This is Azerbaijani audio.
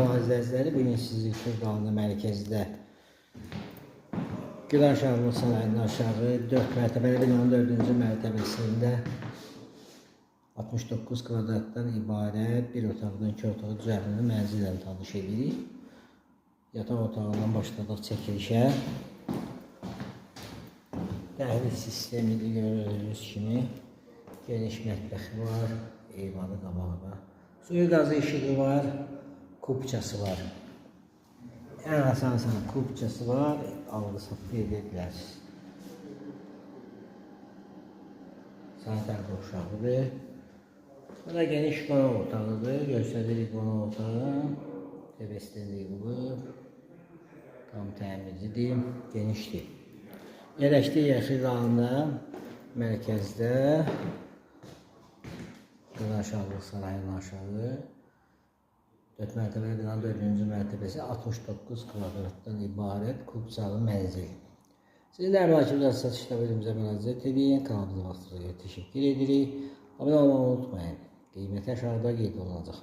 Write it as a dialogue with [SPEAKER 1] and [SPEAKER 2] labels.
[SPEAKER 1] Əzizləri, bugün sizi Kürdanlı mərkəzdə Gülan Şahlıq sarayının aşağı 4 mərtəbəli binanın 4-cü mərtəbəsində 69 kvadratdan ibarət bir otaqdan 2 otağı düzəltmə mənzillə tanış edirik. Yataq otağından başladıq çəkilişə. Dəhliz sistemi gördüyünüz kimi geniş mətbəxi var, eyvanı qabağında. Suyu qazı işığı var. Kupçası var. En asansın kupçası var. Aldı satı edirlər. Sanitar qovşağıdır. Burada geniş qonaq otağıdır. Göstəririk qonaq otağı. Tevesdən yığılır. Tam təmizlidir. Genişdir. Yerləşdiyi Yaxşı rayonunda mərkəzdə Gülan Şahlıq sarayının aşağı 4 mərtəbəli binanın 4-cü mərtəbəsi 69 kvadratdan ibarət kubçalı mənzil. Sizin də əmlakımızda satışda bölümümüzə müraciət edin. Kanalımıza vaxtınıza görə təşəkkür edirik. Abunə olmayı unutmayın. Qiyməti aşağıda qeyd olunacaq.